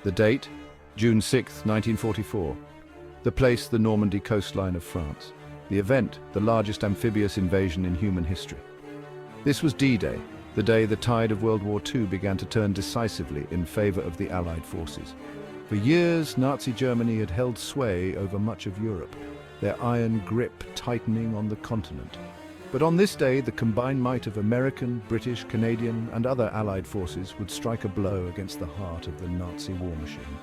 The date, June 6, 1944. The place, the Normandy coastline of France. The event, the largest amphibious invasion in human history. This was D-Day, the day the tide of World War II began to turn decisively in favor of the Allied forces. For years, Nazi Germany had held sway over much of Europe, their iron grip tightening on the continent. But on this day, the combined might of American, British, Canadian, and other Allied forces would strike a blow against the heart of the Nazi war machine.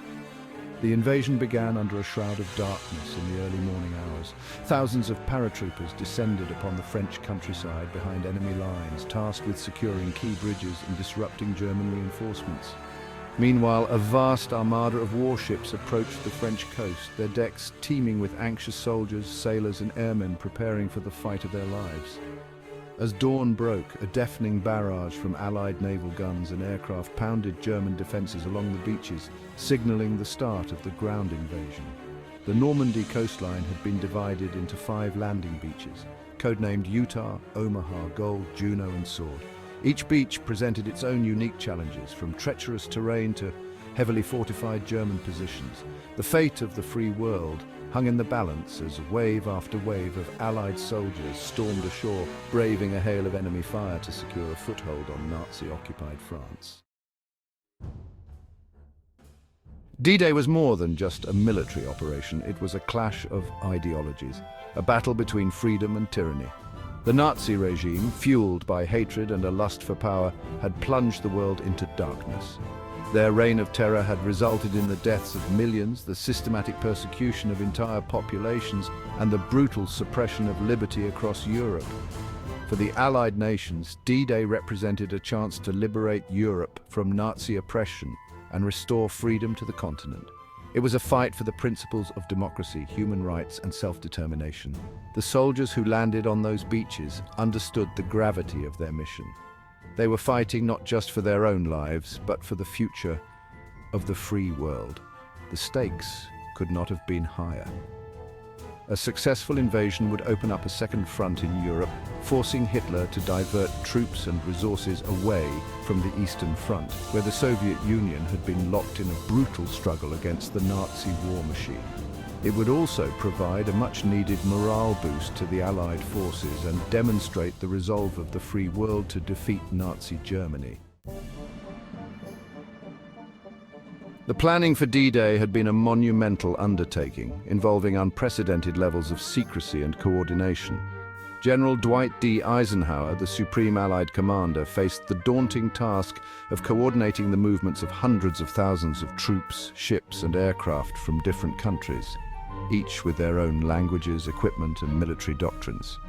The invasion began under a shroud of darkness in the early morning hours. Thousands of paratroopers descended upon the French countryside behind enemy lines, tasked with securing key bridges and disrupting German reinforcements. Meanwhile, a vast armada of warships approached the French coast, their decks teeming with anxious soldiers, sailors, and airmen preparing for the fight of their lives. As dawn broke, a deafening barrage from Allied naval guns and aircraft pounded German defenses along the beaches, signaling the start of the ground invasion. The Normandy coastline had been divided into 5 landing beaches, codenamed Utah, Omaha, Gold, Juno, and Sword. Each beach presented its own unique challenges, from treacherous terrain to heavily fortified German positions. The fate of the free world hung in the balance as wave after wave of Allied soldiers stormed ashore, braving a hail of enemy fire to secure a foothold on Nazi-occupied France. D-Day was more than just a military operation. It was a clash of ideologies, a battle between freedom and tyranny. The Nazi regime, fueled by hatred and a lust for power, had plunged the world into darkness. Their reign of terror had resulted in the deaths of millions, the systematic persecution of entire populations, and the brutal suppression of liberty across Europe. For the Allied nations, D-Day represented a chance to liberate Europe from Nazi oppression and restore freedom to the continent. It was a fight for the principles of democracy, human rights, and self-determination. The soldiers who landed on those beaches understood the gravity of their mission. They were fighting not just for their own lives, but for the future of the free world. The stakes could not have been higher. A successful invasion would open up a second front in Europe, forcing Hitler to divert troops and resources away from the Eastern Front, where the Soviet Union had been locked in a brutal struggle against the Nazi war machine. It would also provide a much-needed morale boost to the Allied forces and demonstrate the resolve of the free world to defeat Nazi Germany. The planning for D-Day had been a monumental undertaking, involving unprecedented levels of secrecy and coordination. General Dwight D. Eisenhower, the Supreme Allied Commander, faced the daunting task of coordinating the movements of hundreds of thousands of troops, ships, and aircraft from different countries, each with their own languages, equipment, and military doctrines.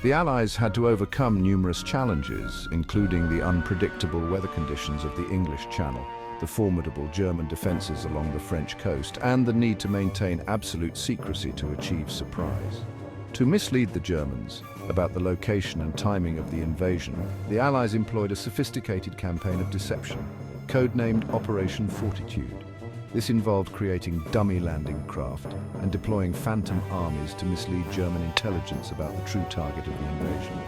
The Allies had to overcome numerous challenges, including the unpredictable weather conditions of the English Channel, the formidable German defenses along the French coast, and the need to maintain absolute secrecy to achieve surprise. To mislead the Germans about the location and timing of the invasion, the Allies employed a sophisticated campaign of deception, codenamed Operation Fortitude. This involved creating dummy landing craft and deploying phantom armies to mislead German intelligence about the true target of the invasion.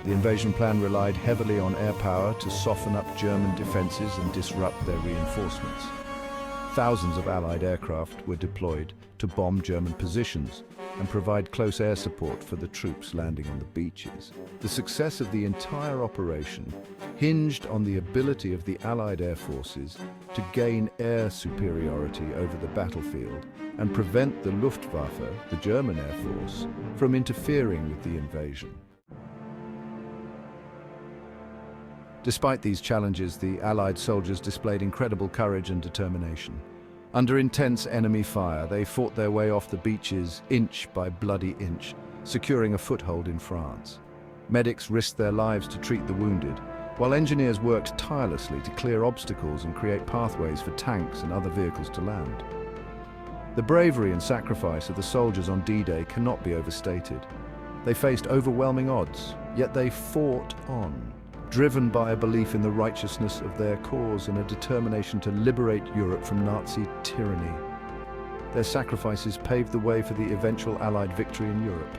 The invasion plan relied heavily on air power to soften up German defenses and disrupt their reinforcements. Thousands of Allied aircraft were deployed to bomb German positions and provide close air support for the troops landing on the beaches. The success of the entire operation hinged on the ability of the Allied air forces to gain air superiority over the battlefield and prevent the Luftwaffe, the German Air Force, from interfering with the invasion. Despite these challenges, the Allied soldiers displayed incredible courage and determination. Under intense enemy fire, they fought their way off the beaches inch by bloody inch, securing a foothold in France. Medics risked their lives to treat the wounded, while engineers worked tirelessly to clear obstacles and create pathways for tanks and other vehicles to land. The bravery and sacrifice of the soldiers on D-Day cannot be overstated. They faced overwhelming odds, yet they fought on, driven by a belief in the righteousness of their cause and a determination to liberate Europe from Nazi tyranny. Their sacrifices paved the way for the eventual Allied victory in Europe.